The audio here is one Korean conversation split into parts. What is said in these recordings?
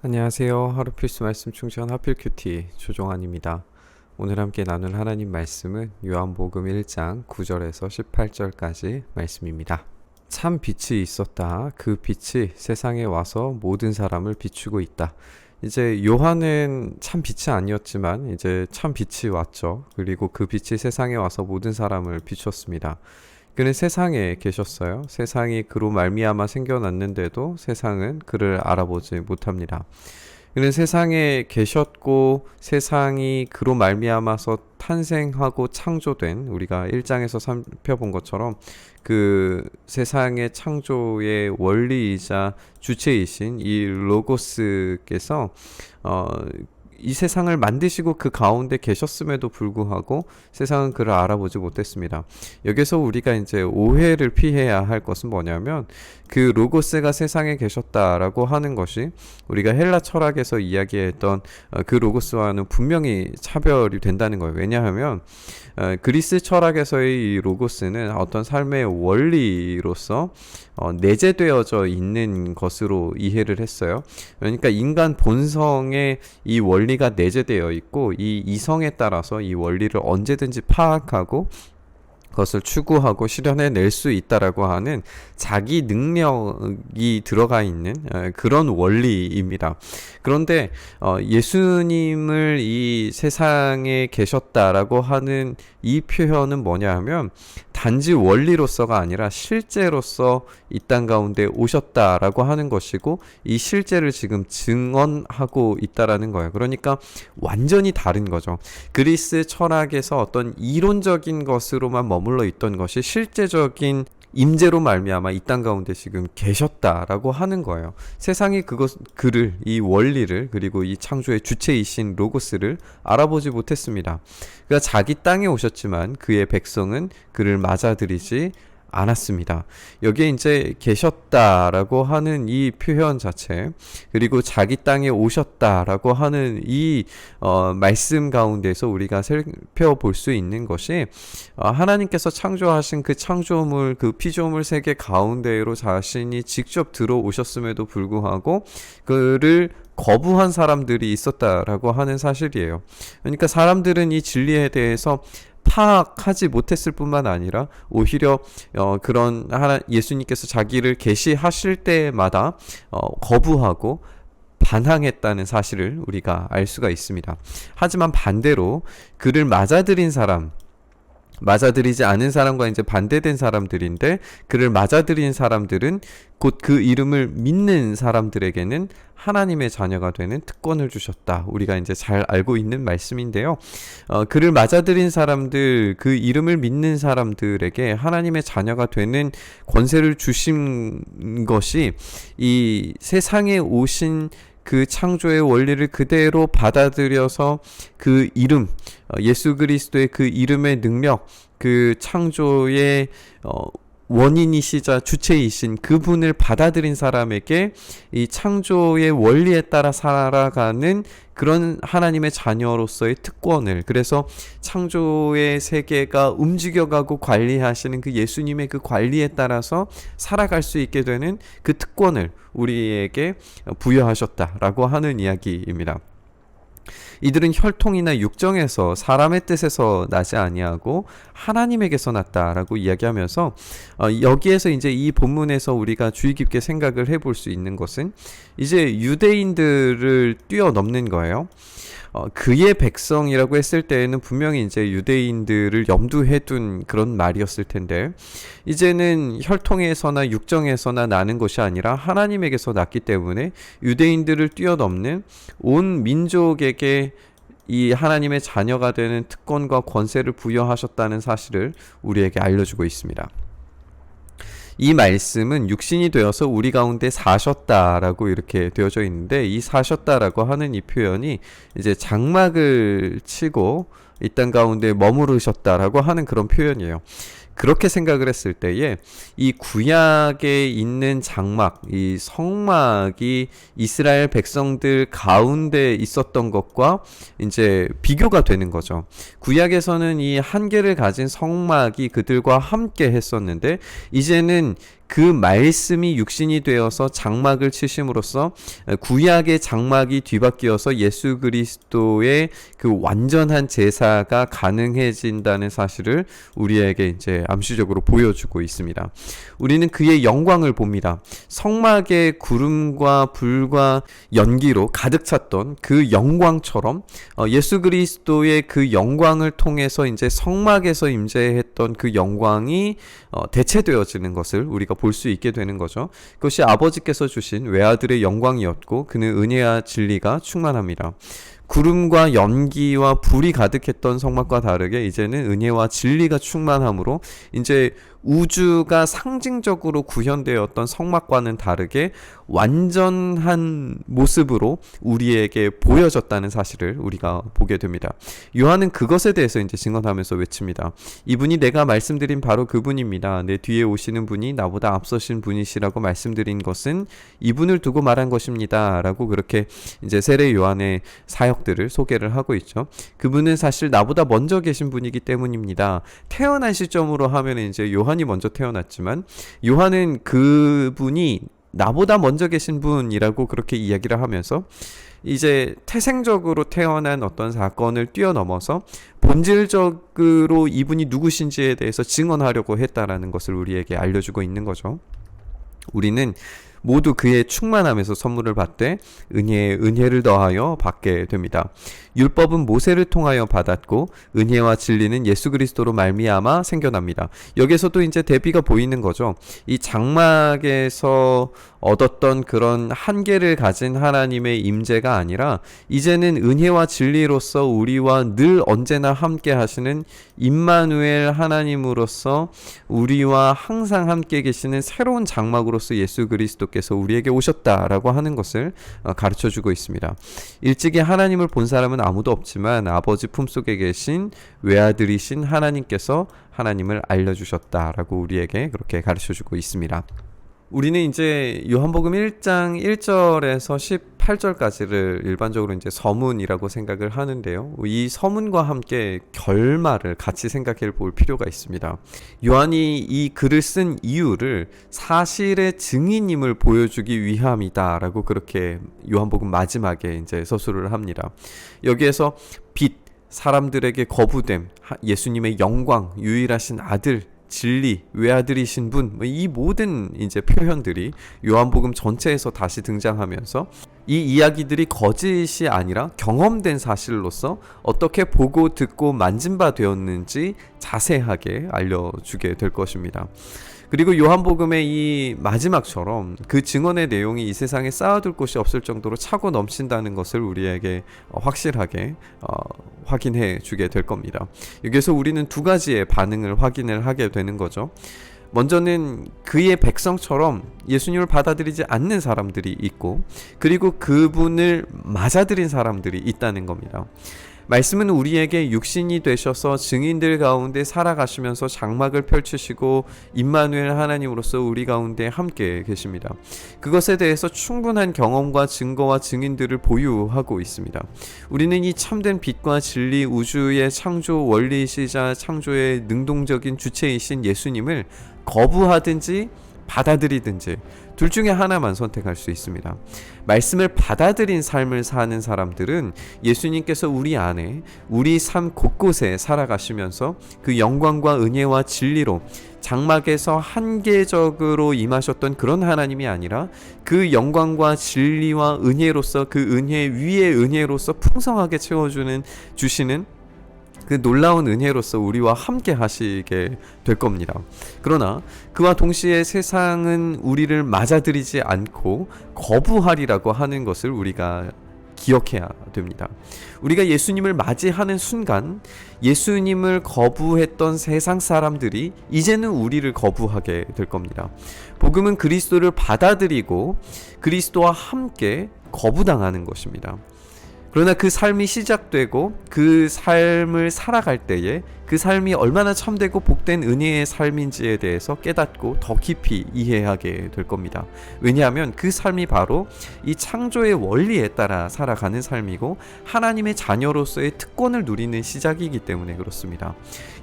안녕하세요. 하루 필수 말씀 충전 하필 큐티 조종환입니다. 오늘 함께 나눌 하나님 말씀은 요한복음 1장 9절에서 18절까지 말씀입니다. 참 빛이 있었다. 그 빛이 세상에 와서 모든 사람을 비추고 있다. 이제 요한은 참 빛이 아니었지만 이제 참 빛이 왔죠. 그리고 그 빛이 세상에 와서 모든 사람을 비췄습니다. 그는 세상에 계셨어요. 세상이 그로 말미암아 생겨났는데도 세상은 그를 알아보지 못합니다. 그는 세상에 계셨고 세상이 그로 말미암아서 탄생하고 창조된, 우리가 1장에서 살펴본 것처럼 그 세상의 창조의 원리이자 주체이신 이 로고스께서 이 세상을 만드시고 그 가운데 계셨음에도 불구하고 세상은 그를 알아보지 못했습니다. 여기서 우리가 이제 오해를 피해야 할 것은 뭐냐면, 그 로고스가 세상에 계셨다라고 하는 것이 우리가 헬라 철학에서 이야기했던 그 로고스와는 분명히 차별이 된다는 거예요. 왜냐하면 그리스 철학에서의 이 로고스는 어떤 삶의 원리로서 내재되어져 있는 것으로 이해를 했어요. 그러니까 인간 본성에 이 원리가 내재되어 있고, 이 이성에 따라서 이 원리를 언제든지 파악하고 그것을 추구하고 실현해낼 수 있다라고 하는 자기 능력이 들어가 있는 그런 원리입니다. 그런데 예수님을 이 세상에 계셨다라고 하는 이 표현은 뭐냐 하면, 단지 원리로서가 아니라 실제로서 이 땅 가운데 오셨다라고 하는 것이고, 이 실제를 지금 증언하고 있다라는 거예요. 그러니까 완전히 다른 거죠. 그리스 철학에서 어떤 이론적인 것으로만 머물러 있던 것이 실제적인 임재로 말미암아 이 땅 가운데 지금 계셨다라고 하는 거예요. 세상이 그를, 이 원리를, 그리고 이 창조의 주체이신 로고스를 알아보지 못했습니다. 그가 자기 땅에 오셨지만 그의 백성은 그를 맞아들이지 않았습니다. 여기에 이제 계셨다라고 하는 이 표현 자체, 그리고 자기 땅에 오셨다라고 하는 이 말씀 가운데서 우리가 살펴볼 수 있는 것이, 하나님께서 창조하신 그 창조물, 그 피조물 세계 가운데로 자신이 직접 들어오셨음에도 불구하고 그를 거부한 사람들이 있었다라고 하는 사실이에요. 그러니까 사람들은 이 진리에 대해서 파악하지 못했을 뿐만 아니라 오히려 그런 예수님께서 자기를 계시하실 때마다 거부하고 반항했다는 사실을 우리가 알 수가 있습니다. 하지만 반대로 그를 맞아들이지 않은 사람과 이제 반대된 사람들인데, 그를 맞아들인 사람들은 곧 그 이름을 믿는 사람들에게는 하나님의 자녀가 되는 특권을 주셨다. 우리가 이제 잘 알고 있는 말씀인데요. 그를 맞아들인 사람들, 그 이름을 믿는 사람들에게 하나님의 자녀가 되는 권세를 주신 것이, 이 세상에 오신 그 창조의 원리를 그대로 받아들여서 그 이름, 예수 그리스도의 그 이름의 능력, 그 창조의 원인이시자 주체이신 그분을 받아들인 사람에게 이 창조의 원리에 따라 살아가는 그런 하나님의 자녀로서의 특권을, 그래서 창조의 세계가 움직여가고 관리하시는 그 예수님의 그 관리에 따라서 살아갈 수 있게 되는 그 특권을 우리에게 부여하셨다라고 하는 이야기입니다. 이들은 혈통이나 육정에서, 사람의 뜻에서 나지 아니하고 하나님에게서 났다라고 이야기하면서, 여기에서 이제 이 본문에서 우리가 주의 깊게 생각을 해볼 수 있는 것은 이제 유대인들을 뛰어넘는 거예요. 그의 백성이라고 했을 때에는 분명히 이제 유대인들을 염두해 둔 그런 말이었을 텐데, 이제는 혈통에서나 육정에서나 나는 것이 아니라 하나님에게서 났기 때문에 유대인들을 뛰어넘는 온 민족에게 이 하나님의 자녀가 되는 특권과 권세를 부여하셨다는 사실을 우리에게 알려주고 있습니다. 이 말씀은 육신이 되어서 우리 가운데 사셨다라고 이렇게 되어져 있는데, 이 사셨다라고 하는 이 표현이 이제 장막을 치고 이 땅 가운데 머무르셨다라고 하는 그런 표현이에요. 그렇게 생각을 했을 때에 이 구약에 있는 장막, 이 성막이 이스라엘 백성들 가운데 있었던 것과 이제 비교가 되는 거죠. 구약에서는 이 한계를 가진 성막이 그들과 함께 했었는데, 이제는 그 말씀이 육신이 되어서 장막을 치심으로써 구약의 장막이 뒤바뀌어서 예수 그리스도의 그 완전한 제사가 가능해진다는 사실을 우리에게 이제 암시적으로 보여주고 있습니다. 우리는 그의 영광을 봅니다. 성막의 구름과 불과 연기로 가득 찼던 그 영광처럼 예수 그리스도의 그 영광을 통해서 이제 성막에서 임재했던 그 영광이 대체되어지는 것을 우리가 볼 수 있게 되는 거죠. 그것이 아버지께서 주신 외아들의 영광이었고 그는 은혜와 진리가 충만합니다. 구름과 연기와 불이 가득했던 성막과 다르게 이제는 은혜와 진리가 충만함으로 이제 우주가 상징적으로 구현되었던 성막과는 다르게 완전한 모습으로 우리에게 보여졌다는 사실을 우리가 보게 됩니다. 요한은 그것에 대해서 이제 증언하면서 외칩니다. 이분이 내가 말씀드린 바로 그분입니다. 내 뒤에 오시는 분이 나보다 앞서신 분이시라고 말씀드린 것은 이분을 두고 말한 것입니다. 라고 그렇게 이제 세례 요한의 사역들을 소개를 하고 있죠. 그분은 사실 나보다 먼저 계신 분이기 때문입니다. 태어난 시점으로 하면 이제 요한이 먼저 태어났지만 요한은 그분이 나보다 먼저 계신 분이라고 그렇게 이야기를 하면서 이제 태생적으로 태어난 어떤 사건을 뛰어넘어서 본질적으로 이분이 누구신지에 대해서 증언하려고 했다라는 것을 우리에게 알려주고 있는 거죠. 우리는 모두 그의 충만함에서 선물을 받되 은혜에 은혜를 더하여 받게 됩니다. 율법은 모세를 통하여 받았고 은혜와 진리는 예수 그리스도로 말미암아 생겨납니다. 여기서도 이제 대비가 보이는 거죠. 이 장막에서 얻었던 그런 한계를 가진 하나님의 임재가 아니라 이제는 은혜와 진리로서 우리와 늘 언제나 함께 하시는 임마누엘 하나님으로서 우리와 항상 함께 계시는 새로운 장막으로서 예수 그리스도께서 우리에게 오셨다라고 하는 것을 가르쳐주고 있습니다. 일찍이 하나님을 본 사람은 아무도 없지만 아버지 품속에 계신 외아들이신 하나님께서 하나님을 알려주셨다라고 우리에게 그렇게 가르쳐주고 있습니다. 우리는 이제 요한복음 1장 1절에서 18절까지를 일반적으로 이제 서문이라고 생각을 하는데요. 이 서문과 함께 결말을 같이 생각해 볼 필요가 있습니다. 요한이 이 글을 쓴 이유를 사실의 증인임을 보여주기 위함이다라고 그렇게 요한복음 마지막에 이제 서술을 합니다. 여기에서 빛, 사람들에게 거부됨, 예수님의 영광, 유일하신 아들, 진리, 외아들이신 분, 이 모든 이제 표현들이 요한복음 전체에서 다시 등장하면서 이 이야기들이 거짓이 아니라 경험된 사실로서 어떻게 보고 듣고 만진 바 되었는지 자세하게 알려주게 될 것입니다. 그리고 요한복음의 이 마지막처럼 그 증언의 내용이 이 세상에 쌓아둘 곳이 없을 정도로 차고 넘친다는 것을 우리에게 확실하게 확인해 주게 될 겁니다. 여기서 우리는 두 가지의 반응을 확인을 하게 되는 거죠. 먼저는 그의 백성처럼 예수님을 받아들이지 않는 사람들이 있고 그리고 그분을 맞아들인 사람들이 있다는 겁니다. 말씀은 우리에게 육신이 되셔서 증인들 가운데 살아가시면서 장막을 펼치시고 임마누엘 하나님으로서 우리 가운데 함께 계십니다. 그것에 대해서 충분한 경험과 증거와 증인들을 보유하고 있습니다. 우리는 이 참된 빛과 진리, 우주의 창조 원리시자 창조의 능동적인 주체이신 예수님을 거부하든지 받아들이든지 둘 중에 하나만 선택할 수 있습니다. 말씀을 받아들인 삶을 사는 사람들은 예수님께서 우리 안에 우리 삶 곳곳에 살아가시면서 그 영광과 은혜와 진리로 장막에서 한계적으로 임하셨던 그런 하나님이 아니라 그 영광과 진리와 은혜로서 그 은혜 위에 은혜로서 풍성하게 채워주는 주시는 그 놀라운 은혜로서 우리와 함께 하시게 될 겁니다. 그러나 그와 동시에 세상은 우리를 맞아들이지 않고 거부하리라고 하는 것을 우리가 기억해야 됩니다. 우리가 예수님을 맞이하는 순간 예수님을 거부했던 세상 사람들이 이제는 우리를 거부하게 될 겁니다. 복음은 그리스도를 받아들이고 그리스도와 함께 거부당하는 것입니다. 그러나 그 삶이 시작되고 그 삶을 살아갈 때에 그 삶이 얼마나 참되고 복된 은혜의 삶인지에 대해서 깨닫고 더 깊이 이해하게 될 겁니다. 왜냐하면 그 삶이 바로 이 창조의 원리에 따라 살아가는 삶이고 하나님의 자녀로서의 특권을 누리는 시작이기 때문에 그렇습니다.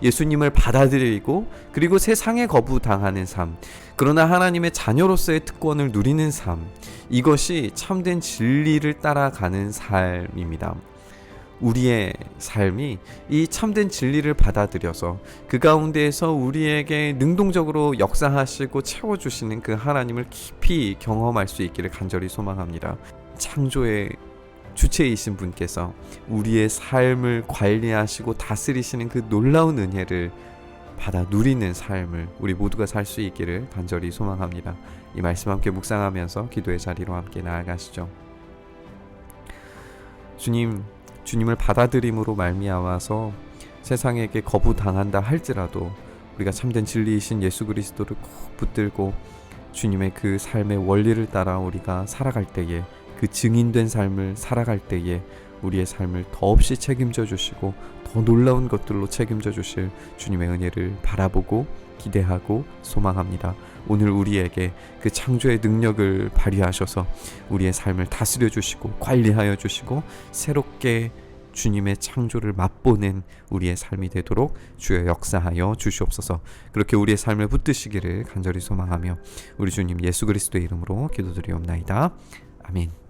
예수님을 받아들이고 그리고 세상에 거부당하는 삶, 그러나 하나님의 자녀로서의 특권을 누리는 삶, 이것이 참된 진리를 따라가는 삶입니다. 우리의 삶이 이 참된 진리를 받아들여서 그 가운데에서 우리에게 능동적으로 역사하시고 채워주시는 그 하나님을 깊이 경험할 수 있기를 간절히 소망합니다. 창조의 주체이신 분께서 우리의 삶을 관리하시고 다스리시는 그 놀라운 은혜를 받아 누리는 삶을 우리 모두가 살 수 있기를 간절히 소망합니다. 이 말씀 함께 묵상하면서 기도의 자리로 함께 나아가시죠. 주님을 받아들임으로 말미암아서 세상에게 거부당한다 할지라도 우리가 참된 진리이신 예수 그리스도를 꼭 붙들고 주님의 그 삶의 원리를 따라 우리가 살아갈 때에, 그 증인된 삶을 살아갈 때에 우리의 삶을 더없이 책임져 주시고 더 놀라운 것들로 책임져 주실 주님의 은혜를 바라보고 기대하고 소망합니다. 오늘 우리에게 그 창조의 능력을 발휘하셔서 우리의 삶을 다스려 주시고 관리하여 주시고 새롭게 주님의 창조를 맛보는 우리의 삶이 되도록 주여 역사하여 주시옵소서. 그렇게 우리의 삶을 붙드시기를 간절히 소망하며 우리 주님 예수 그리스도의 이름으로 기도드리옵나이다. 아멘.